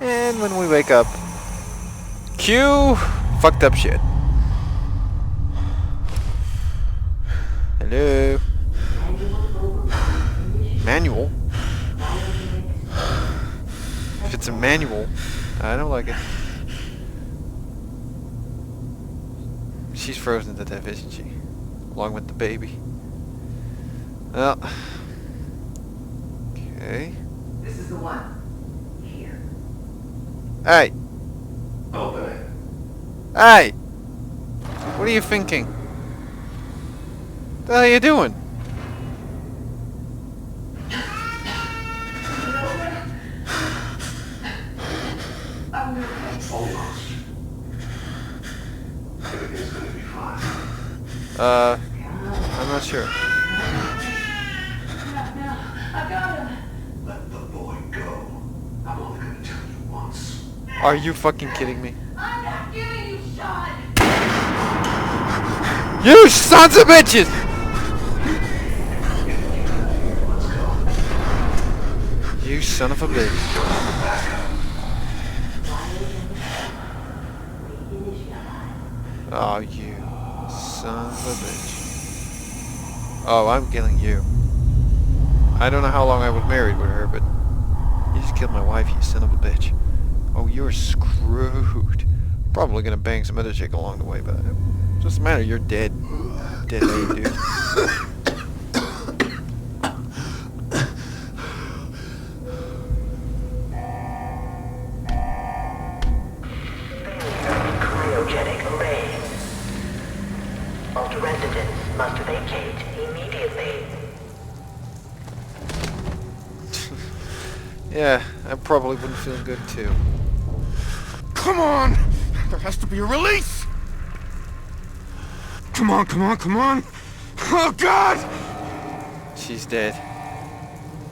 And when we wake up, cue fucked up shit. Hello? Manual? If it's a manual, I don't like it. She's frozen to death, isn't she? Along with the baby. Well. Okay. This is the one. Here. Hey! Open it. Hey! What are you thinking? What the hell are you doing? Almost. Everything's gonna be fine. I'm not sure. No, I got him. Let the boy go. I'm only gonna tell you once. Are you fucking kidding me? I'm not giving you shot. You sons of bitches! Let's go. You son of a bitch. Oh, you son of a bitch. Oh, I'm killing you. I don't know how long I was married with her, but you just killed my wife, you son of a bitch. Oh, you're screwed. Probably gonna bang some other chick along the way, but it doesn't matter, you're dead. Dead lady, dude. Cryogenic array. Alt residents must vacate immediately. Yeah, I probably wouldn't feel good too. Come on! There has to be a release! Come on, come on, come on! Oh, God! She's dead.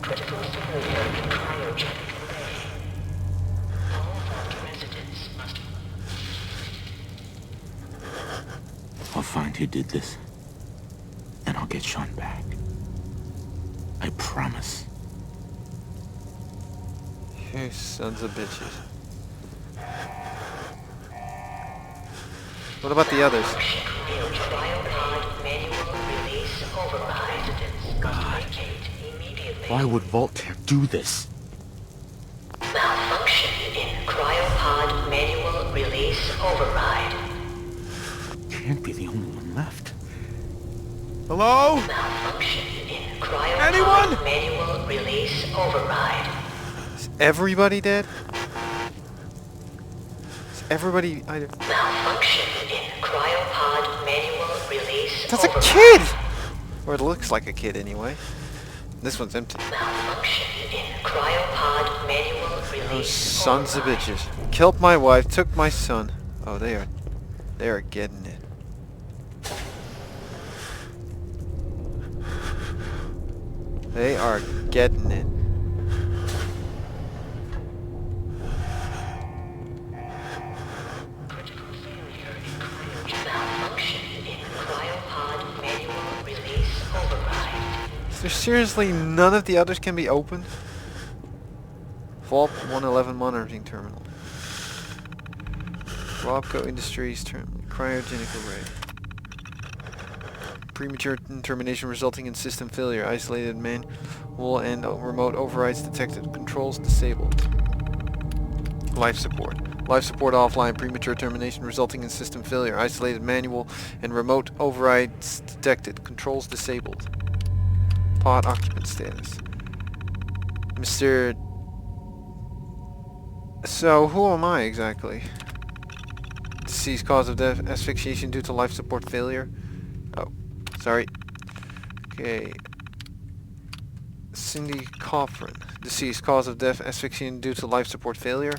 Critical failure in cryogenic array. All alt residents must... I'll find who did this. And I'll get Sean back. I promise. You sons of bitches. What about the others? Cryopod manual release override. God. Vacate immediately. Why would Voltaire do this? Malfunction in cryopod manual release override. Can't be the only one left. Hello? Malfunction in cryopod Anyone? manual release override. Is everybody dead? Is everybody... Malfunction in cryopod manual release That's a override. kid! Or it looks like a kid anyway. This one's empty. Malfunction in cryopod manual release Those sons of override. bitches. Killed my wife, took my son. Oh, they are getting it. They are getting it. Critical failure in malfunction in cryopod manual release override. Is there seriously none of the others can be opened? Vault 111 monitoring terminal. Robco Industries terminal. Cryogenic array. Premature termination resulting in system failure. Isolated manual and remote overrides detected. Controls disabled. Life support. Life support offline. Premature termination resulting in system failure. Isolated manual and remote overrides detected. Controls disabled. Pod occupant status. Mr. So, who am I exactly? Deceased cause of death, asphyxiation due to life support failure. Oh, sorry. Okay. Cindy Coffrin. Deceased cause of death, asphyxiation due to life support failure.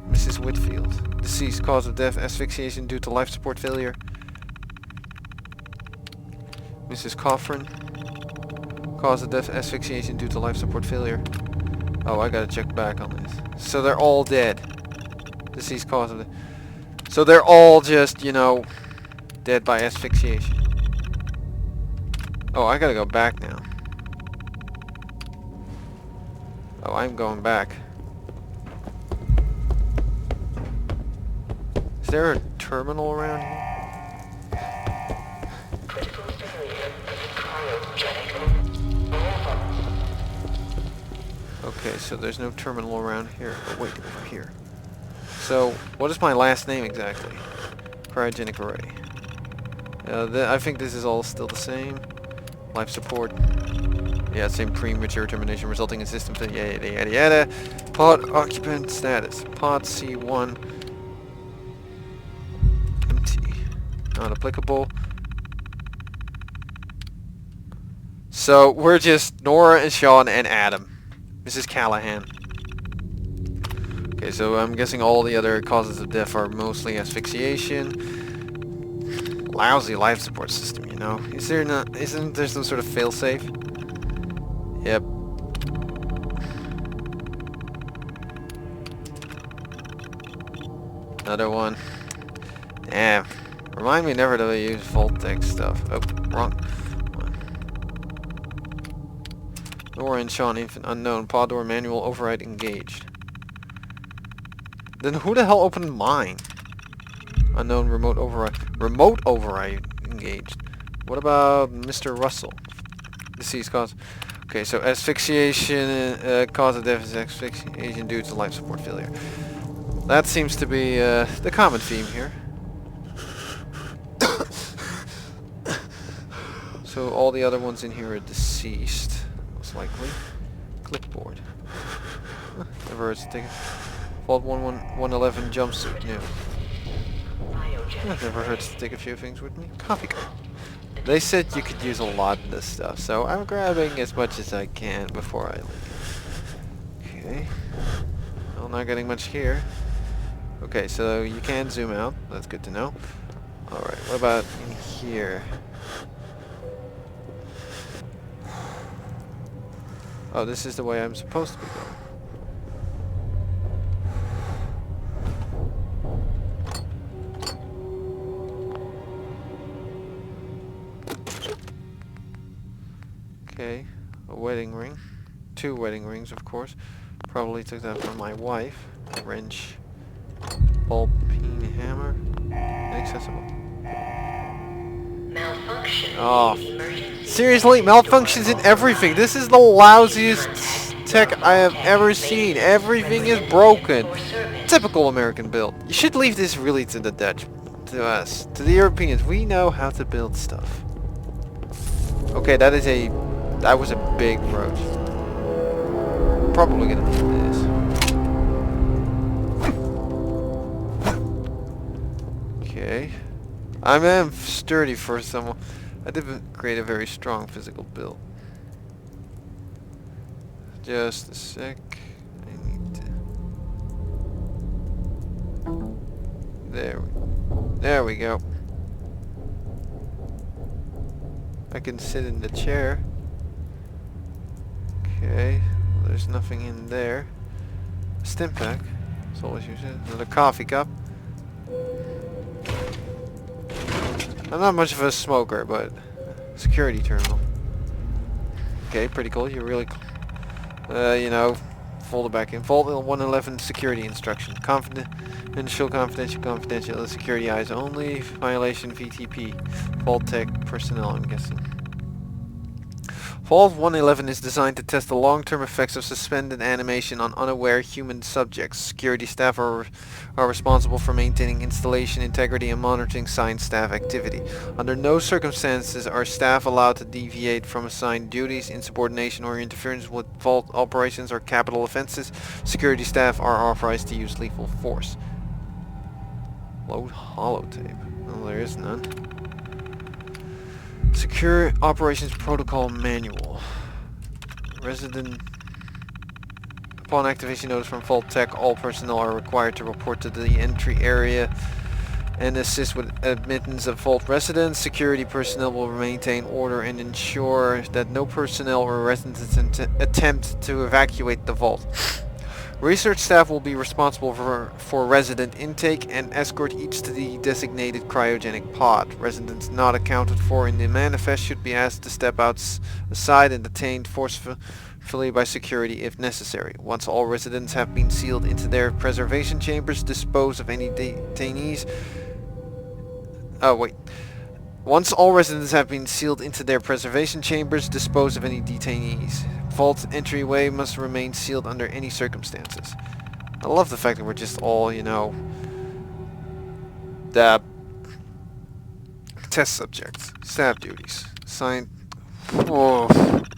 Mrs. Whitfield. Deceased cause of death, asphyxiation due to life support failure. Mrs. Coffrin. Cause of death, asphyxiation due to life support failure. Oh, I gotta check back on this. So they're all dead. Deceased cause of death. So they're all just, you know, dead by asphyxiation. Oh, I gotta go back now. Oh, I'm going back. Is there a terminal around here? Critical failure of the cryogenic. Okay, so there's no terminal around here. Oh, wait, over here. So, what is my last name exactly? Cryogenic array. I think this is all still the same. Life support. Yeah, same premature termination resulting in system failure. Yada yada yada. Pod occupant status. Pod C1. Empty. Not applicable. So we're just Nora and Sean and Adam. Mrs. Callahan. Okay, so I'm guessing all the other causes of death are mostly asphyxiation. Lousy life support system, you know. Isn't there some sort of failsafe? Yep. Another one. Damn. Remind me never to use Vault-Tec stuff. Oh, wrong one. Nora and Sean, infant unknown. Pod door manual override engaged. Then who the hell opened mine? Unknown remote override. Remote override engaged. What about Mr. Russell? Disease cause. Okay, so asphyxiation, cause of death is asphyxiation due to life support failure. That seems to be the common theme here. So all the other ones in here are deceased, most likely. Clipboard. Huh, never hurts to take it. Vault 111 jumpsuit, new. Never hurts to take a few things with me. Coffee cup. They said you could use a lot of this stuff, so I'm grabbing as much as I can before I leave. Okay. Well, not getting much here. Okay, so you can zoom out. That's good to know. Alright, what about in here? Oh, this is the way I'm supposed to be going. Okay, a wedding ring. 2 wedding rings, of course. Probably took that from my wife. A wrench. Ball peen hammer. Inaccessible. Malfunction. Oh, Emergency. seriously? Malfunctions in everything. This is the lousiest tech I have ever seen. Everything is broken. Typical American build. You should leave this really to the Dutch. To us. To the Europeans. We know how to build stuff. Okay, that was a big roach. Probably gonna need this. Okay. I am sturdy for someone. I didn't create a very strong physical build. Just a sec. I need to... There we go. I can sit in the chair. Okay, well, there's nothing in there. A stim pack. That's always use it. Another coffee cup. I'm not much of a smoker, but security terminal. Okay, pretty cool. You really, you know, fold it back in. Vault 111 security instruction. Confidential, confidential. Security eyes only. Violation VTP. Vault-Tec personnel, I'm guessing. Vault 111 is designed to test the long-term effects of suspended animation on unaware human subjects. Security staff are responsible for maintaining installation integrity and monitoring assigned staff activity. Under no circumstances are staff allowed to deviate from assigned duties. Insubordination or interference with vault operations are capital offenses. Security staff are authorized to use lethal force. Load holotape. Well, there is none. Secure Operations Protocol Manual. Resident... Upon activation notice from Vault-Tec, all personnel are required to report to the entry area and assist with admittance of Vault residents. Security personnel will maintain order and ensure that no personnel or residents attempt to evacuate the Vault. Research staff will be responsible for resident intake and escort each to the designated cryogenic pod. Residents not accounted for in the manifest should be asked to step aside and detained fully by security if necessary. Once all residents have been sealed into their preservation chambers, dispose of any detainees. Once all residents have been sealed into their preservation chambers, dispose of any detainees. Vault entryway must remain sealed under any circumstances. I love the fact that we're just all, the test subjects. Staff duties. Signed. Oh,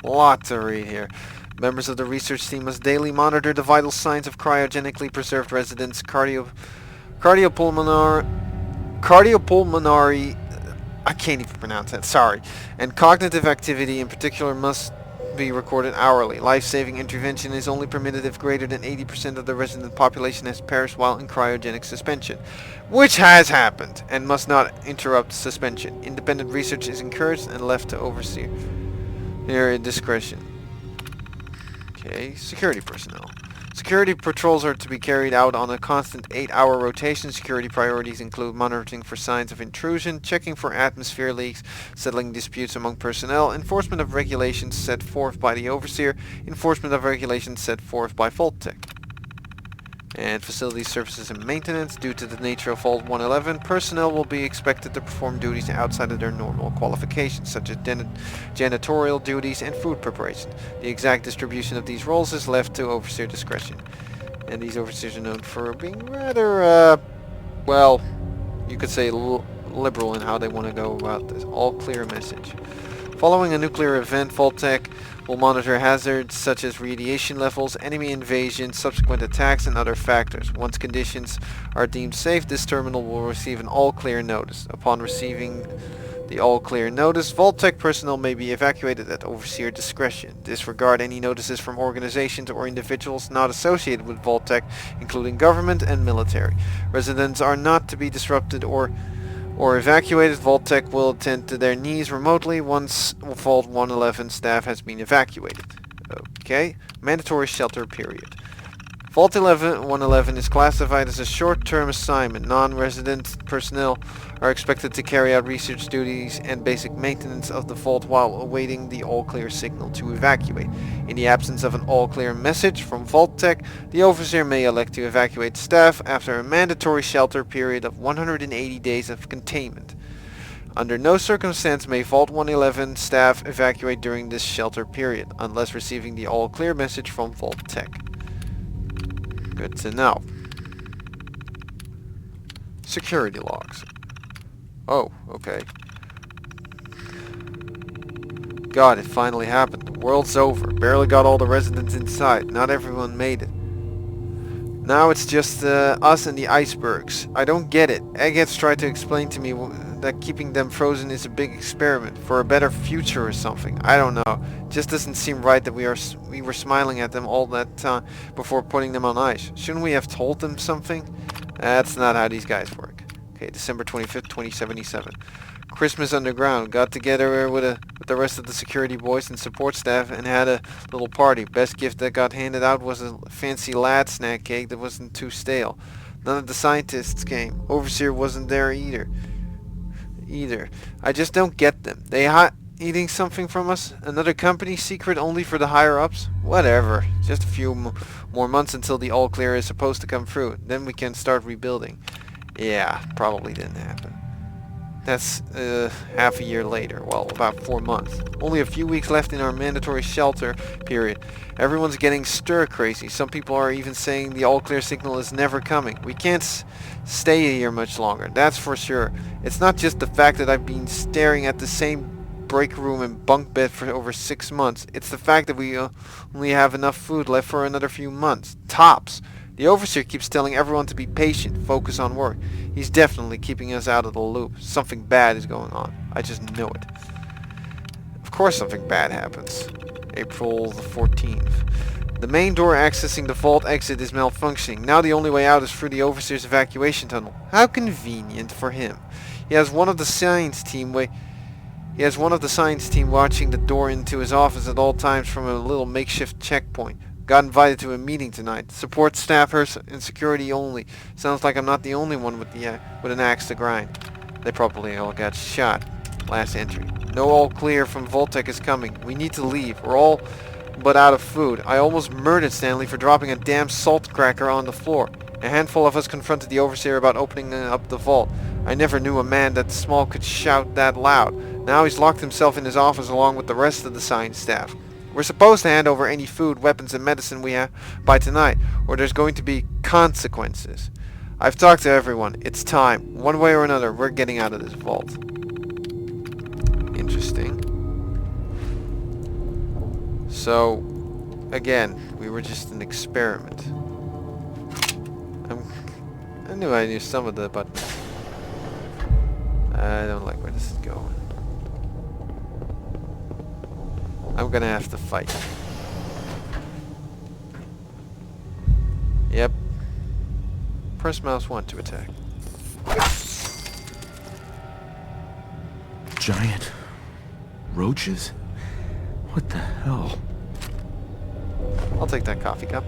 lot to read here. Members of the research team must daily monitor the vital signs of cryogenically preserved residents, cardiopulmonary, I can't even pronounce that, sorry, and cognitive activity in particular must be recorded hourly. Life-saving intervention is only permitted if greater than 80% of the resident population has perished while in cryogenic suspension, which has happened, and must not interrupt suspension. Independent research is encouraged and left to overseer their discretion. Okay, security personnel. Security patrols are to be carried out on a constant 8-hour rotation. Security priorities include monitoring for signs of intrusion, checking for atmosphere leaks, settling disputes among personnel, enforcement of regulations set forth by the overseer, enforcement of regulations set forth by Vault-Tec. And facility services and maintenance. Due to the nature of Vault 111, personnel will be expected to perform duties outside of their normal qualifications, such as janitorial duties and food preparation. The exact distribution of these roles is left to overseer discretion. And these overseers are known for being rather, well, you could say liberal in how they want to go about this. All clear message. Following a nuclear event, Vault-Tec will monitor hazards such as radiation levels, enemy invasion, subsequent attacks, and other factors. Once conditions are deemed safe, this terminal will receive an all-clear notice. Upon receiving the all-clear notice, Vault-Tec personnel may be evacuated at overseer discretion. Disregard any notices from organizations or individuals not associated with Vault-Tec, including government and military. Residents are not to be disrupted or evacuated. Vault-Tec will attend to their needs remotely once Vault 111 staff has been evacuated. Okay, mandatory shelter period. Vault 111 is classified as a short-term assignment. Non-resident personnel are expected to carry out research duties and basic maintenance of the vault while awaiting the all-clear signal to evacuate. In the absence of an all-clear message from Vault-Tec, the overseer may elect to evacuate staff after a mandatory shelter period of 180 days of containment. Under no circumstance may Vault 111 staff evacuate during this shelter period, unless receiving the all-clear message from Vault-Tec. Good to know. Security logs. Oh, okay. God, it finally happened. The world's over. Barely got all the residents inside. Not everyone made it. Now it's just us and the icebergs. I don't get it. Eggheads tried to explain to me that keeping them frozen is a big experiment for a better future or something. I don't know. Just doesn't seem right that we were smiling at them all that time before putting them on ice. Shouldn't we have told them something? That's not how these guys work. Okay, December 25th, 2077. Christmas Underground. Got together with the rest of the security boys and support staff and had a little party. Best gift that got handed out was a fancy lad snack cake that wasn't too stale. None of the scientists came. Overseer wasn't there either. I just don't get them. They eating something from us? Another company secret only for the higher-ups? Whatever. Just a few more months until the all-clear is supposed to come through. Then we can start rebuilding. Yeah, probably didn't happen. That's half a year later. Well, about 4 months. Only a few weeks left in our mandatory shelter period. Everyone's getting stir-crazy. Some people are even saying the all-clear signal is never coming. We can't stay here much longer, that's for sure. It's not just the fact that I've been staring at the same break room and bunk bed for over 6 months. It's the fact that we only have enough food left for another few months. Tops. The overseer keeps telling everyone to be patient, focus on work. He's definitely keeping us out of the loop. Something bad is going on. I just know it. Of course something bad happens. April the 14th. The main door accessing the vault exit is malfunctioning. Now the only way out is through the overseer's evacuation tunnel. How convenient for him. He has one of the science team watching the door into his office at all times from a little makeshift checkpoint. Got invited to a meeting tonight. Support staff and security only. Sounds like I'm not the only one with an axe to grind. They probably all got shot. Last entry. No all clear from Vault-Tec is coming. We need to leave. We're all but out of food. I almost murdered Stanley for dropping a damn salt cracker on the floor. A handful of us confronted the overseer about opening up the vault. I never knew a man that small could shout that loud. Now he's locked himself in his office along with the rest of the science staff. We're supposed to hand over any food, weapons, and medicine we have by tonight, or there's going to be consequences. I've talked to everyone. It's time. One way or another, we're getting out of this vault. Interesting. So, again, we were just an experiment. I knew I knew some of the buttons. I don't like where this is going. I'm gonna have to fight. Yep. Press mouse 1 to attack. Giant roaches? What the hell? I'll take that coffee cup.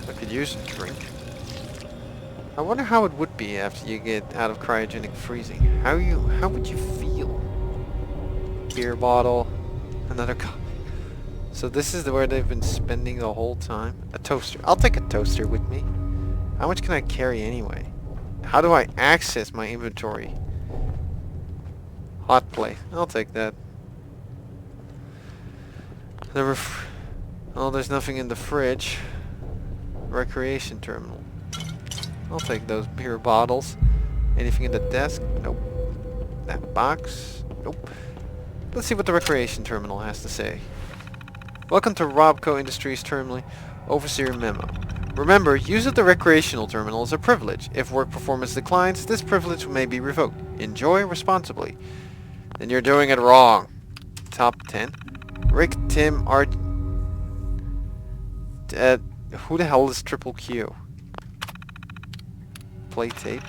I could use a drink. I wonder how it would be after you get out of cryogenic freezing. How would you feel? Beer bottle, another coffee. So this is where they've been spending the whole time. A toaster. I'll take a toaster with me. How much can I carry anyway? How do I access my inventory? Hot plate. I'll take that. Oh, there's nothing in the fridge. Recreation terminal. I'll take those beer bottles. Anything in the desk? Nope. That box? Nope. Let's see what the recreation terminal has to say. Welcome to Robco Industries Terminal Overseer Memo. Remember, use of the recreational terminal is a privilege. If work performance declines, this privilege may be revoked. Enjoy responsibly. Then you're doing it wrong. Top 10. Rick, Tim, Art... who the hell is Triple Q? Play tape.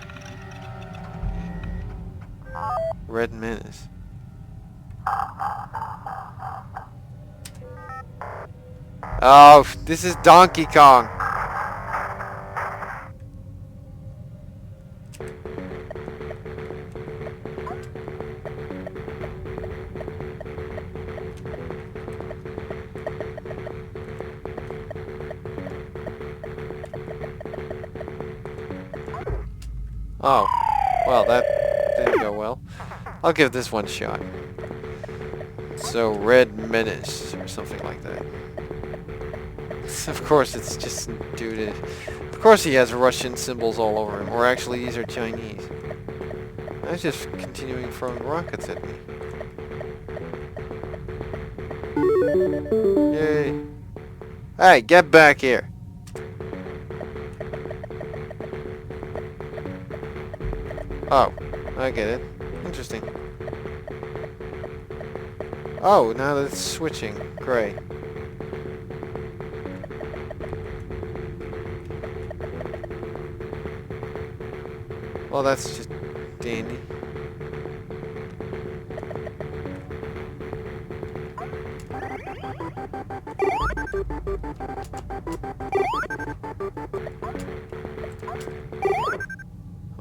Red Menace. Oh, this is Donkey Kong. Oh, well, that didn't go well. I'll give this one a shot. So, Red Menace, or something like that. Of course, it's just due to... Of course he has Russian symbols all over him, or actually these are Chinese. I was just continuing throwing rockets at me. Yay. Hey, get back here. Oh, I get it. Interesting. Oh, now that it's switching. Great. Well, that's just dandy.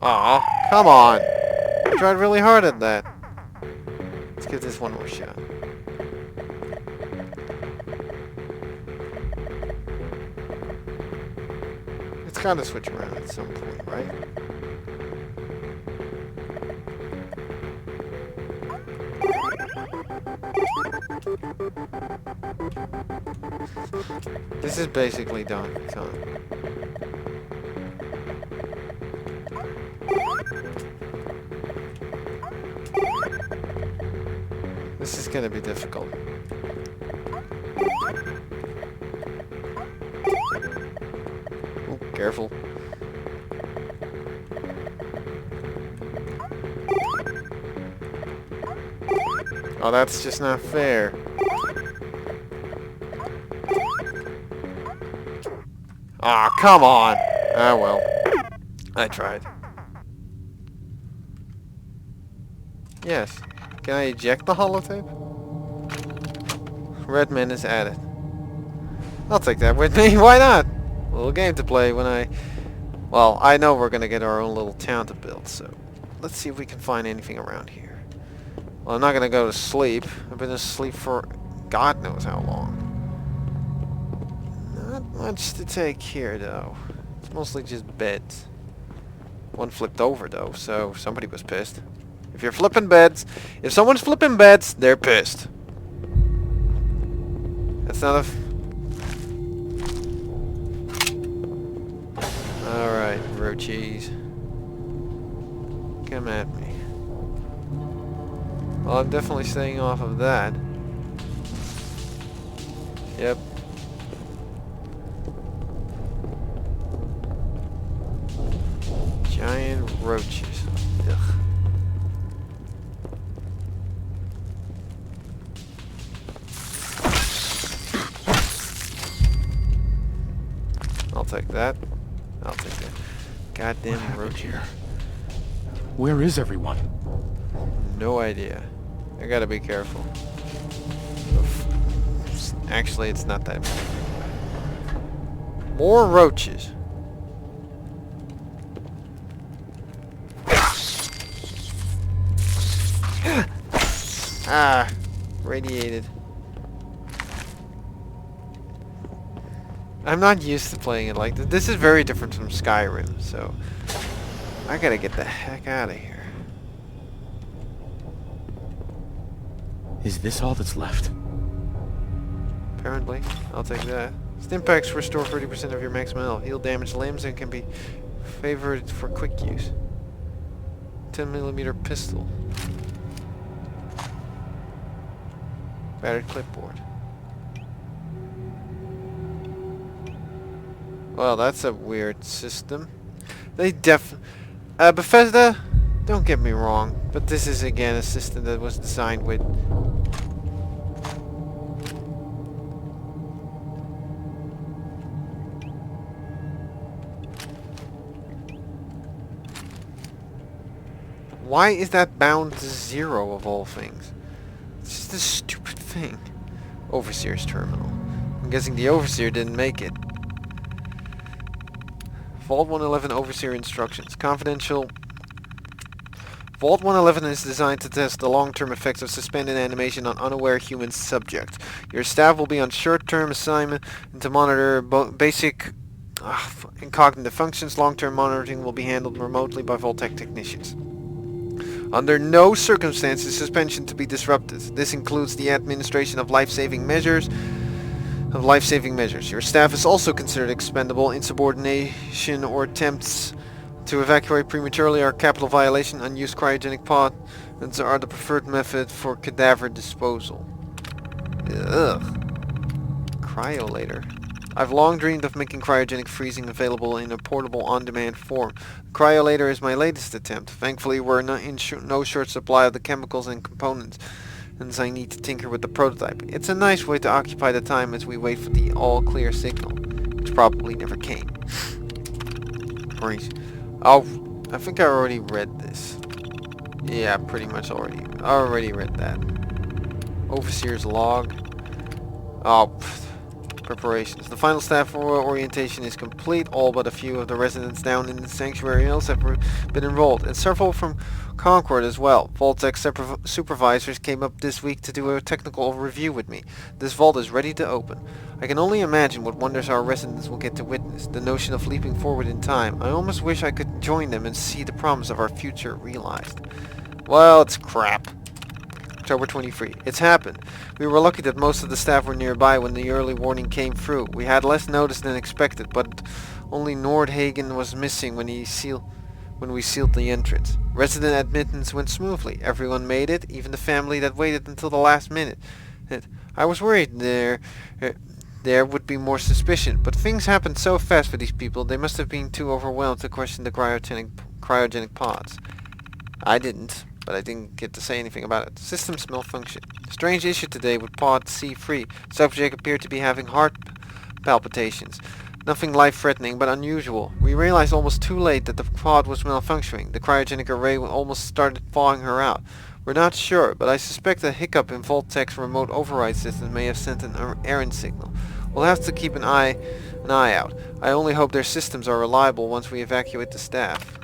Aw, come on. I tried really hard at that. Let's give this one more shot. It's gotta switch around at some point, right? This is basically Donkey Kong. This is gonna be difficult. Ooh, careful. Oh, that's just not fair. Ah, come on! Ah, well. I tried. Yes. Can I eject the holotape? Redman is added. I'll take that with me. Why not? A little game to play when I... Well, I know we're gonna get our own little town to build, so... Let's see if we can find anything around here. Well, I'm not gonna go to sleep. I've been asleep for God knows how long. Not much to take here, though. It's mostly just beds. One flipped over, though, so somebody was pissed. If you're flipping beds, if someone's flipping beds, they're pissed. That's not a... Alright, roachies. Come at me. Well, I'm definitely staying off of that. Yep. Giant roaches. Ugh. I'll take that. I'll take that. Goddamn roach here. Where is everyone? No idea. I gotta be careful. Actually, it's not that many. More roaches. Ah, radiated. I'm not used to playing it like this. This is very different from Skyrim, so I gotta get the heck out of here. Is this all that's left? Apparently. I'll take that. Stimpaks restore 30% of your maximum health, heal damaged limbs, and can be favored for quick use. 10mm pistol. Battered clipboard. Well, that's a weird system. They Bethesda, don't get me wrong, but this is again a system that was designed with Why is that bound to 0 of all things? It's just a stupid thing. Overseer's terminal. I'm guessing the Overseer didn't make it. Vault 111 Overseer instructions. Confidential. Vault 111 is designed to test the long-term effects of suspended animation on unaware human subjects. Your staff will be on short-term assignment and to monitor basic and cognitive functions. Long-term monitoring will be handled remotely by Vault-Tec technicians. Under no circumstances suspension to be disrupted. This includes the administration of life-saving measures. Your staff is also considered expendable. Insubordination or attempts to evacuate prematurely are a capital violation. Unused cryogenic pods are the preferred method for cadaver disposal. Ugh. Cryolator. I've long dreamed of making cryogenic freezing available in a portable on-demand form. Cryolator is my latest attempt. Thankfully, we're not in no short supply of the chemicals and components, and I need to tinker with the prototype. It's a nice way to occupy the time as we wait for the all-clear signal, which probably never came. Oh, I think I already read this. Yeah, pretty much already read that. Overseer's log. Oh, preparations. The final staff orientation is complete. All but a few of the residents down in the Sanctuary Hills have been enrolled, and several from Concord as well. Vault-Tec supervisors came up this week to do a technical review with me. This vault is ready to open. I can only imagine what wonders our residents will get to witness. The notion of leaping forward in time. I almost wish I could join them and see the promise of our future realized. Well, it's crap. October 23. It's happened. We were lucky that most of the staff were nearby when the early warning came through. We had less notice than expected, but only Nordhagen was missing when we sealed the entrance. Resident admittance went smoothly. Everyone made it, even the family that waited until the last minute. I was worried there would be more suspicion, but things happened so fast for these people, they must have been too overwhelmed to question the cryogenic pods. I didn't. But I didn't get to say anything about it. Systems malfunction. Strange issue today with pod C3. Subject appeared to be having heart palpitations. Nothing life-threatening, but unusual. We realized almost too late that the pod was malfunctioning. The cryogenic array almost started thawing her out. We're not sure, but I suspect a hiccup in Vault-Tec's remote override system may have sent an errand signal. We'll have to keep an eye out. I only hope their systems are reliable once we evacuate the staff.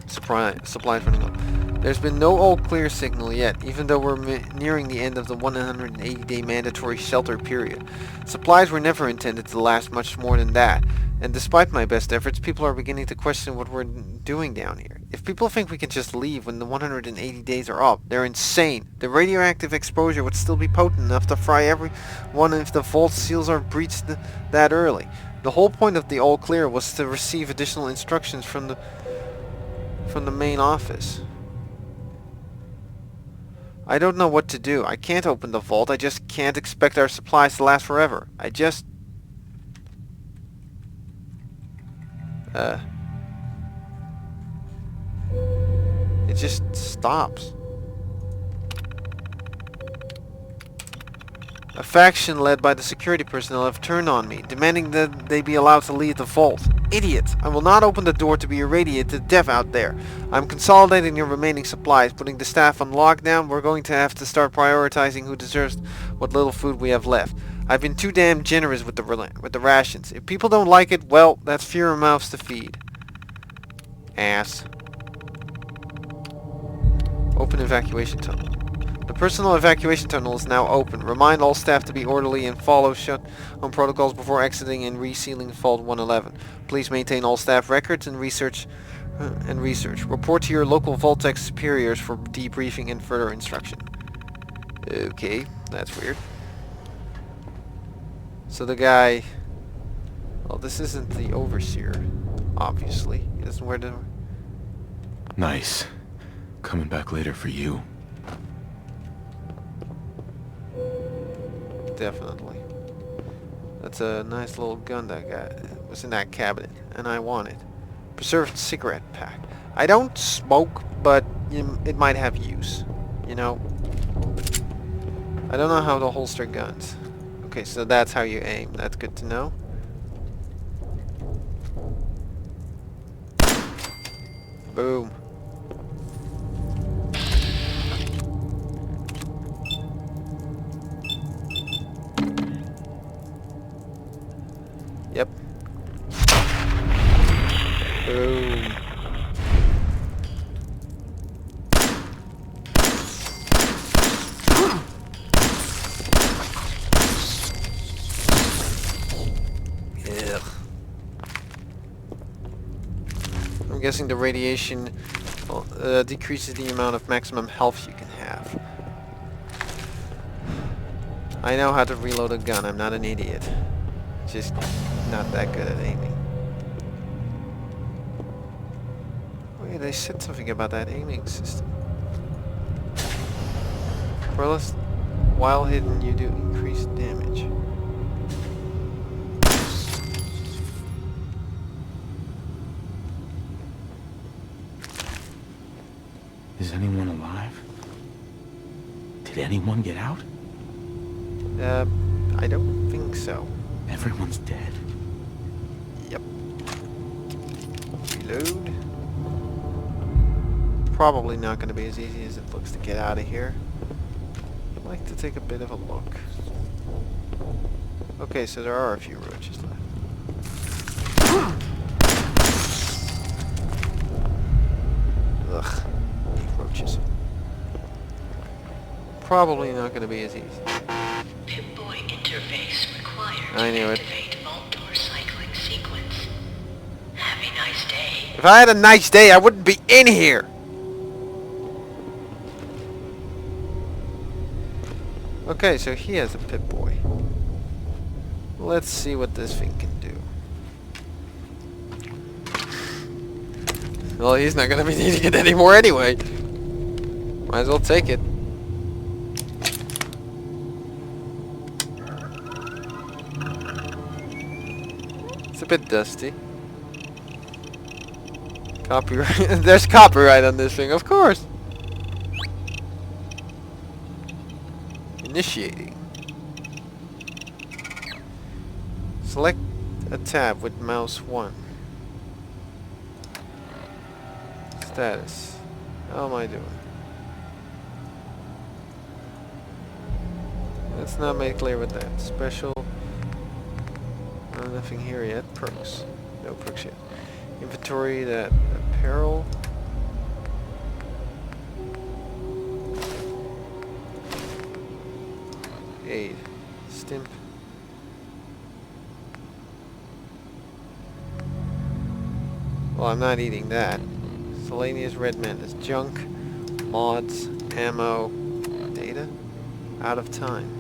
Supplies running up. There's been no all clear signal yet, even though we're nearing the end of the 180-day mandatory shelter period. Supplies were never intended to last much more than that, and despite my best efforts, people are beginning to question what we're doing down here. If people think we can just leave when the 180 days are up, they're insane. The radioactive exposure would still be potent enough to fry everyone if the vault seals are breached that early. The whole point of the all clear was to receive additional instructions from the main office. I don't know what to do. I can't open the vault. I just can't expect our supplies to last forever. It just stops. A faction led by the security personnel have turned on me, demanding that they be allowed to leave the vault. Idiots! I will not open the door to be irradiated to death out there. I'm consolidating your remaining supplies, putting the staff on lockdown. We're going to have to start prioritizing who deserves what little food we have left. I've been too damn generous with the rations. If people don't like it, well, that's fewer mouths to feed. Ass. Open evacuation tunnel. The personal evacuation tunnel is now open. Remind all staff to be orderly and follow shut-down protocols before exiting and resealing Vault 111. Please maintain all staff records and research. Report to your local Vault-Tech superiors for debriefing and further instruction. Okay, that's weird. So the guy... Well, this isn't the overseer, obviously. He doesn't wear the... Nice. Coming back later for you. Definitely. That's a nice little gun that was in that cabinet, and I want it. Preserved cigarette pack. I don't smoke, but it might have use. You know? I don't know how to holster guns. Okay, so that's how you aim. That's good to know. Boom. Yep. Boom. Ugh. I'm guessing the radiation decreases the amount of maximum health you can have. I know how to reload a gun. I'm not an idiot. Just not that good at aiming. Wait, they said something about that aiming system. While hidden, you do increased damage. Is anyone alive? Did anyone get out? I don't think so. Everyone's dead. Yep. Reload. Probably not going to be as easy as it looks to get out of here. I'd like to take a bit of a look. Okay, so there are a few roaches left. Ugh. Roaches. Probably not going to be as easy. Pip-Boy interface required I knew to it. activate vault door cycling sequence. Have a nice day. If I had a nice day, I wouldn't be in here! Okay, so he has a Pip-Boy. Let's see what this thing can do. Well, he's not gonna be needing it anymore anyway. Might as well take it. It's a bit dusty. Copyright. There's copyright on this thing, of course. Initiating. Select a tab with mouse 1. Status. How am I doing? Let's not make clear with that. Special. Nothing here yet. Perks. No perks yet. Inventory that apparel. aid. Stimp. Well, I'm not eating that. Selenius red menace. Junk. Mods. Ammo. Data. Out of time.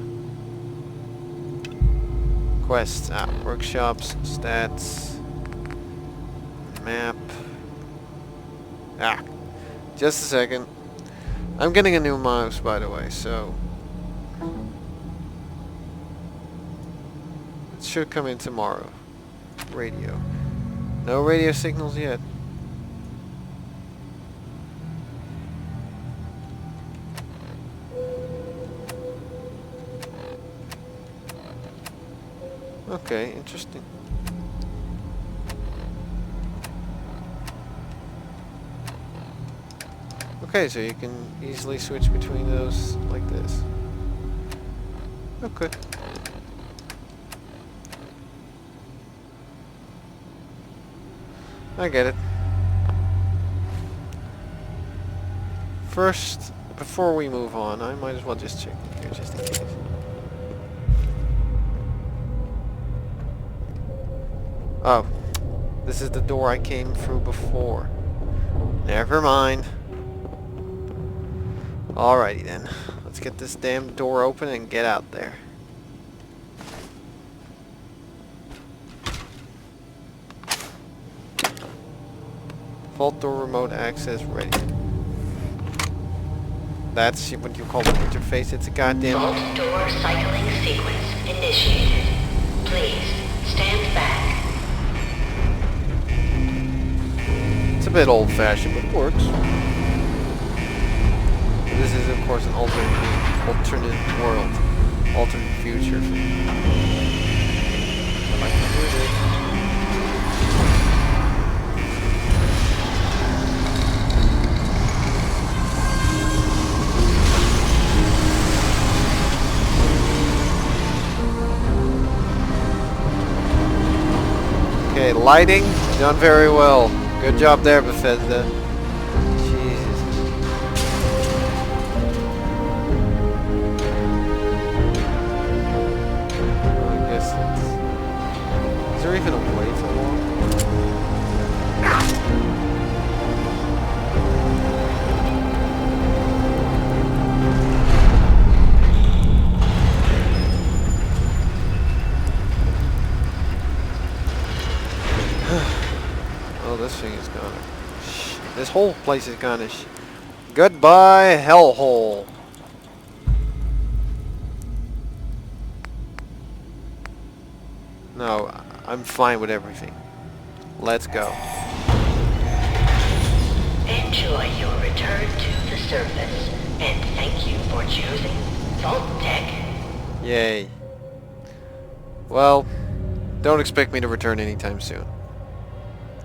Quests. Workshops. Stats. Map. Just a second. I'm getting a new mouse, by the way, so it should come in tomorrow. Radio. No radio signals yet. Okay, interesting. Okay, so you can easily switch between those like this. Okay. I get it. First, before we move on, I might as well just check here just in case. Oh, this is the door I came through before. Never mind. Alrighty then. Let's get this damn door open and get out there. Vault door remote access ready. That's what you call an interface. It's a goddamn... Vault door cycling sequence initiated. Please, stand back. It's a bit old-fashioned, but it works. This is, of course, an alternate world. Alternate future. Like music. Okay, lighting, done very well. Good job there, Bethesda. Jesus. I guess it's... Is there even a way to walk? Oh, this thing is gone. This whole place is gone. Goodbye, hellhole. No, I'm fine with everything. Let's go. Enjoy your return to the surface, and thank you for choosing Vault Tech. Yay. Well, don't expect me to return anytime soon.